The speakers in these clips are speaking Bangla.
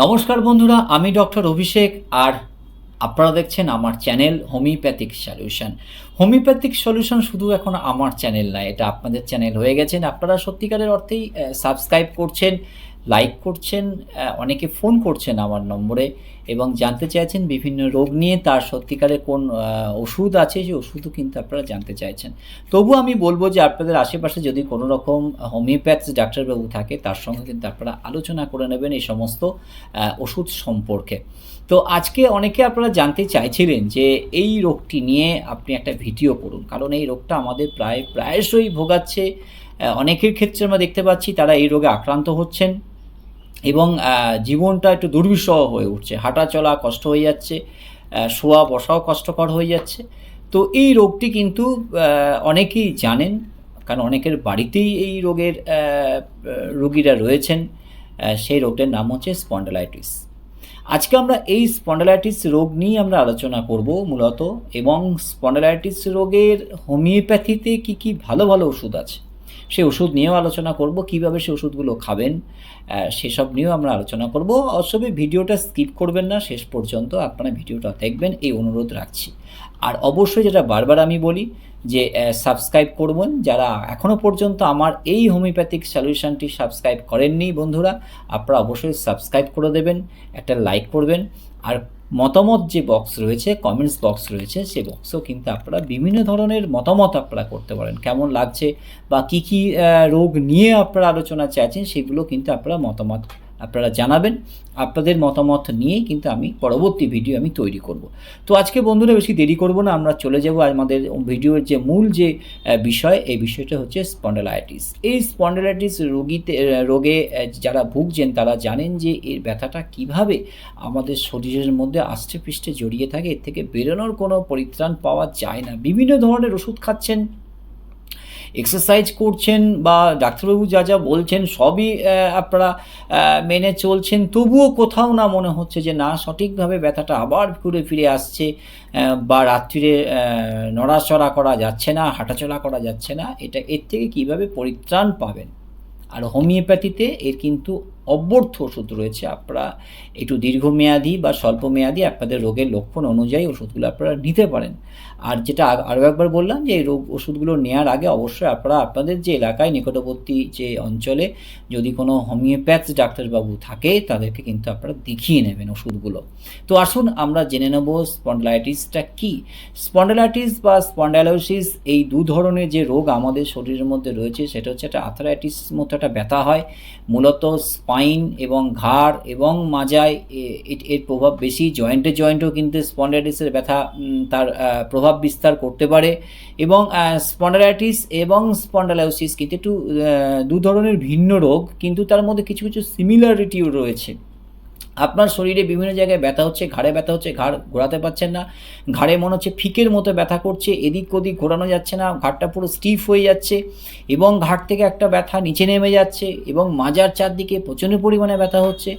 নমস্কার বন্ধুরা, আমি ডক্টর অভিষেক আর আপনারা দেখছেন আমার channel homeopathic solution. Homeopathic solution শুধু এখন আমার চ্যানেল নয়, এটা আপনাদের চ্যানেল হয়ে গেছেন। আপনারা সত্যিকারের অর্থেই সাবস্ক্রাইব করছেন, লাইক করছেন, অনেকে ফোন করছেন আমার নম্বরে এবং জানতে চাইছেন বিভিন্ন রোগ নিয়ে, তার সত্যিকারের কোন ওষুধ আছে সেই ওষুধও কিন্তু আপনারা জানতে চাইছেন। তবু আমি বলবো যে আপনাদের আশেপাশে যদি কোনো রকম হোমিওপ্যাথ ডাক্তারবাবু থাকে তার সঙ্গে কিন্তু আপনারা আলোচনা করে নেবেন এই সমস্ত ওষুধ সম্পর্কে। তো আজকে অনেকে আপনারা জানতে চাইছিলেন যে এই রোগটি নিয়ে আপনি একটা ভিডিও করুন, কারণ এই রোগটা আমাদের প্রায়শই ভোগাচ্ছে। অনেকের ক্ষেত্রে আমরা দেখতে পাচ্ছি তারা এই রোগে আক্রান্ত হচ্ছেন এবং জীবনটা একটু দুর্বিষহ হয়ে উঠছে, হাঁটা চলা কষ্ট হয়ে যাচ্ছে, শোয়া বসাও কষ্টকর হয়ে যাচ্ছে। তো এই রোগটি কিন্তু অনেকেই জানেন, কারণ অনেকের বাড়িতেই এই রোগের রোগীরা রয়েছেন। সেই রোগটার নাম হচ্ছে স্পন্ডালাইটিস। আজকে আমরা এই স্পন্ডালাইটিস রোগ নিয়ে আমরা আলোচনা করব মূলত, এবং স্পন্ডালাইটিস রোগের হোমিওপ্যাথিতে কি ভালো ভালো ওষুধ আছে সেই ওষুধ নিয়েও আলোচনা করব, কিভাবে সেই ওষুধগুলো খাবেন সেসব নিয়েও আমরা আলোচনা করব। অবশ্যই ভিডিওটা স্কিপ করবেন না, শেষ পর্যন্ত আপনারা ভিডিওটা দেখবেন এই অনুরোধ রাখছি। আর অবশ্যই যেটা বারবার আমি বলি যে সাবস্ক্রাইব করবেন, যারা এখনও পর্যন্ত আমার এই হোমিওপ্যাথিক সলিউশনটি সাবস্ক্রাইব করেননি বন্ধুরা, আপনারা অবশ্যই সাবস্ক্রাইব করে দেবেন, একটা লাইক করবেন। আর মতামত যে বক্স রয়েছে, কমেন্টস বক্স রয়েছে, সেই বক্সেও কিন্তু আপনারা বিভিন্ন ধরনের মতামত আপনারা করতে পারেন, কেমন লাগছে বা কী রোগ নিয়ে আপনারা আলোচনা চাইছেন সেগুলো কিন্তু আপনারা মতামত আপনারা জানাবেন। আপনাদের মতামত নিয়েই কিন্তু আমি পরবর্তী ভিডিও আমি তৈরি করব। তো আজকে বন্ধুরা বেশি দেরি করব না, আমরা চলে যাব আমাদের ভিডিওর যে মূল যে বিষয়, এই বিষয়টা হচ্ছে স্পন্ডালাইটিস। এই স্পন্ডালাইটিস রোগে যারা ভুগছেন তারা জানেন যে এর ব্যথাটা কিভাবে আমাদের শরীরের মধ্যে আষ্টে পৃষ্ঠে জড়িয়ে থাকে, এর থেকে বেরোনোর কোনো পরিত্রাণ পাওয়া যায় না। বিভিন্ন ধরনের ওষুধ খাচ্ছেন, এক্সারসাইজ করছেন বা ডাক্তারবাবু যা বলছেন সবই আপনারা মেনে চলছেন, তবুও কোথাও না মনে হচ্ছে যে না, সঠিকভাবে ব্যথাটা আবার ঘুরে ফিরে আসছে, বা রাত্রিরে নড়াচড়া করা যাচ্ছে না, হাঁটাচলা করা যাচ্ছে না। এর থেকে কীভাবে পরিত্রাণ পাবেন? আর হোমিওপ্যাথিতে এর কিন্তু অব্যর্থ ওষুধ রয়েছে। আপনারা একটু দীর্ঘমেয়াদী বা স্বল্পমেয়াদী আপনাদের রোগের লক্ষণ অনুযায়ী ওষুধগুলো আপনারা নিতে পারেন। আর যেটা আরও একবার বললাম যে এই ওষুধগুলো নেওয়ার আগে অবশ্যই আপনারা আপনাদের যে এলাকায় নিকটবর্তী যে অঞ্চলে যদি কোনো হোমিওপ্যাথ ডাক্তারবাবু থাকে তাদেরকে কিন্তু আপনারা দেখিয়ে নেবেন ওষুধগুলো। তো আসুন আমরা জেনে নেব স্পন্ডালাইটিসটা কী। স্পন্ডালাইটিস বা স্পন্ডাইলোসিস এই দু ধরনের যে রোগ আমাদের শরীরের মধ্যে রয়েছে, সেটা হচ্ছে একটা আর্থ্রাইটিস মতো একটা ব্যথা হয়, মূলত স্পাইন এবং ঘাড় এবং মাজায় এর প্রভাব বেশি। জয়েন্টেও কিন্তু স্পন্ডালাইটিসের ব্যথা তার প্রভাব বিস্তার করতে পারে। এবং স্পন্ডালাইটিস এবং স্পন্ডালাইসিস কিন্তু একটু দু ধরনের ভিন্ন রোগ, কিন্তু তার মধ্যে কিছু সিমিলারিটিও রয়েছে। আপনার শরীরে বিভিন্ন জায়গায় ব্যথা হচ্ছে, ঘাড়ে ব্যথা হচ্ছে, ঘাড় ঘোরাতে পারছেন না, ঘাড়ে মনে হচ্ছে ফিকের মতো ব্যথা করছে, এদিক ওদিক ঘোরানো যাচ্ছে না, ঘাড়টা পুরো স্টিফ হয়ে যাচ্ছে এবং ঘাড় থেকে একটা ব্যথা নিচে নেমে যাচ্ছে এবং মাজার চারদিকে প্রচণ্ড পরিমাণে ব্যথা হচ্ছে।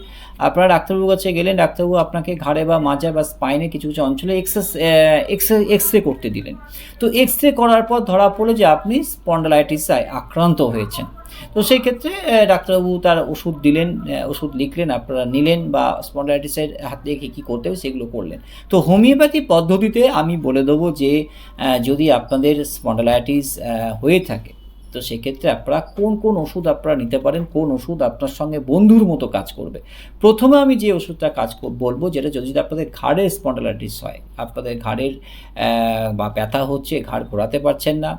আপনারা ডাক্তারবাবুর কাছে গেলেন, ডাক্তারবাবু আপনাকে ঘাড়ে বা মাজা বা স্পাইনে কিছু অঞ্চলে এক্স রে করতে দিলেন। তো এক্স রে করার পর ধরা পড়লো যে আপনি স্পন্ডালাইটিসে আক্রান্ত হয়েছেন। তো সেই ক্ষেত্রে ডাক্তারবাবু তার ওষুধ দিলেন, ওষুধ লিখলেন, আপনারা নিলেন বা স্পন্ডালাইটিসের হাত থেকে কী করতে হবে সেগুলো করলেন। তো হোমিওপ্যাথি পদ্ধতিতে আমি বলে দেবো যে যদি আপনাদের স্পন্ডালাইটিস হয়ে থাকে তো সেক্ষেত্রে আপনারা কোন ওষুধ আপনারা নিতে পারেন, কোন ওষুধ আপনার সঙ্গে বন্ধুর মতো কাজ করবে। প্রথমে আমি যে ওষুধটা বলবো, যেটা যদি আপনাদের ঘাড়ের স্পন্ডালাইটিস হয়, আপনাদের ঘাড়ের বা ব্যথা হচ্ছে, ঘাড় ঘোরাতে পারছেন না,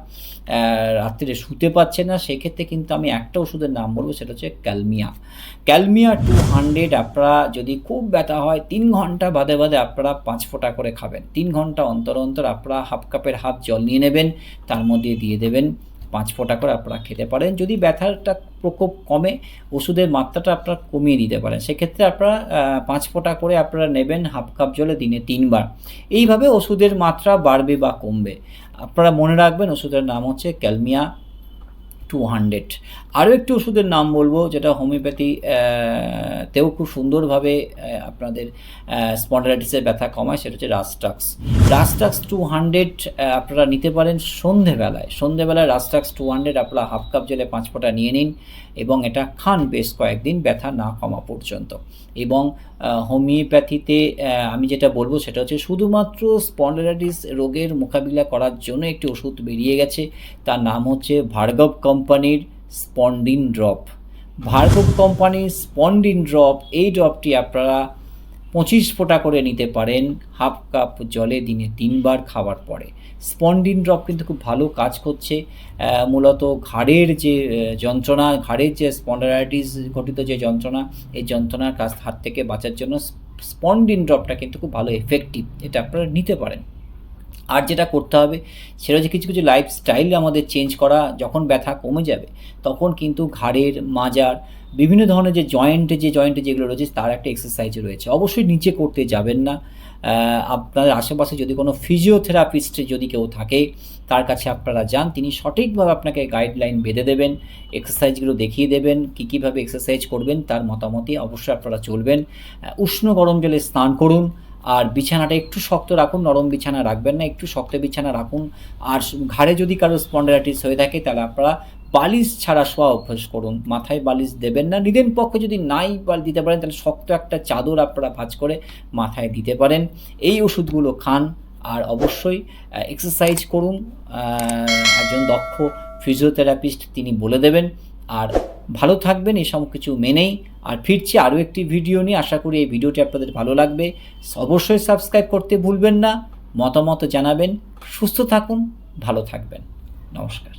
রাত্রিরে শুতে পারছেন না, সেক্ষেত্রে কিন্তু আমি একটা ওষুধের নাম বলবো, সেটা হচ্ছে ক্যালমিয়া 200। আপনারা যদি খুব ব্যথা হয় 3 ঘন্টা বাদে আপনারা 5 ফোঁটা করে খাবেন। 3 ঘন্টা অন্তর আপনারা হাফ কাপের হাফ জল নিয়ে নেবেন, তার মধ্যে দিয়ে দেবেন 5 ফোঁটা করে আপনারা খেতে পারেন। যদি ব্যথাটা প্রকোপ কমে, ওষুধের মাত্রাটা আপনারা কমিয়ে দিতে পারেন, সেক্ষেত্রে আপনারা 5 ফোঁটা করে আপনারা নেবেন হাফ কাপ জলে দিনে 3 বার। এইভাবে ওষুধের মাত্রা বাড়বে বা কমবে। আপনারা মনে রাখবেন ওষুধের নাম হচ্ছে ক্যালমিয়া 200। আরও একটি ওষুধের নাম বলবো যেটা হোমিওপ্যাথি তেও খুব সুন্দরভাবে আপনাদের স্পন্ডালাইটিসের ব্যথা কমায়, সেটা হচ্ছে রাস্টাক্স। রাস্টাক্স 200 আপনারা নিতে পারেন সন্ধেবেলায় রাস্টাক্স 200 আপনারা হাফ কাপ জলে 5 ফোঁটা নিয়ে নিন এবং এটা খান বেশ কয়েকদিন ব্যথা না কমা পর্যন্ত। এবং হোমিওপ্যাথিতে আমি যেটা বলবো সেটা হচ্ছে শুধুমাত্র স্পন্ডালাইটিস রোগের মোকাবিলা করার জন্য একটি ওষুধ বেরিয়ে গেছে, তার নাম হচ্ছে ভার্গব কোম্পানির স্পন্ডিন ড্রপ। ভার্গব কোম্পানির স্পন্ডিন ড্রপ, এই ড্রপটি আপনারা 25 ফোঁটা করে নিতে পারেন হাফ কাপ জলে দিনে 3 বার খাওয়ার পরে। স্পন্ডিন ড্রপ কিন্তু খুব ভালো কাজ করছে, মূলত ঘাড়ের যে যন্ত্রণা, ঘাড়ের যে স্পন্ডালাইটিস ঘটিত যে যন্ত্রণা, এই যন্ত্রণার হাত থেকে বাঁচার জন্য স্পন্ডিন ড্রপটা কিন্তু খুব ভালো এফেক্টিভ, এটা আপনারা নিতে পারেন। আর যেটা করতে হবে সেটা হচ্ছে কিছু লাইফস্টাইল আমাদের চেঞ্জ করা। যখন ব্যথা কমে যাবে তখন কিন্তু ঘাড়ের, মাজার, বিভিন্ন ধরনের যে জয়েন্টে যেগুলো রয়েছে তার একটা এক্সারসাইজ রয়েছে, অবশ্যই নিচে করতে যাবেন না। আপনাদের আশেপাশে যদি কোনো ফিজিওথেরাপিস্ট যদি কেউ থাকে তার কাছে আপনারা যান, তিনি সঠিকভাবে আপনাকে গাইডলাইন বেঁধে দেবেন, এক্সারসাইজগুলো দেখিয়ে দেবেন, কীভাবে এক্সারসাইজ করবেন তার মতামতই অবশ্যই আপনারা চলবেন। উষ্ণ গরম জলে স্নান করুন, আর বিছানাটা একটু শক্ত রাখুন, নরম বিছানা রাখবেন না, একটু শক্ত বিছানা রাখুন। আর ঘাড়ে যদি কারো স্পন্ডালাইটিস হয়ে থাকে তাহলে আপনারা বালিশ ছাড়া শোয়া অভ্যাস করুন, মাথায় বালিশ দেবেন না। নিজের পক্ষে যদি নাই দিতে পারেন তাহলে শক্ত একটা চাদর আপনারা ভাঁজ করে মাথায় দিতে পারেন। এই ওষুধগুলো খান আর অবশ্যই এক্সারসাইজ করুন, একজন দক্ষ ফিজিওথেরাপিস্ট তিনি বলে দেবেন। আর ভালো থাকবেন এই সব কিছু মেনেই। আর ফিরছি আরও একটি ভিডিও নিয়ে, আশা করি এই ভিডিওটি আপনাদের ভালো লাগবে। অবশ্যই সাবস্ক্রাইব করতে ভুলবেন না, মতামত জানাবেন। সুস্থ থাকুন, ভালো থাকবেন। নমস্কার।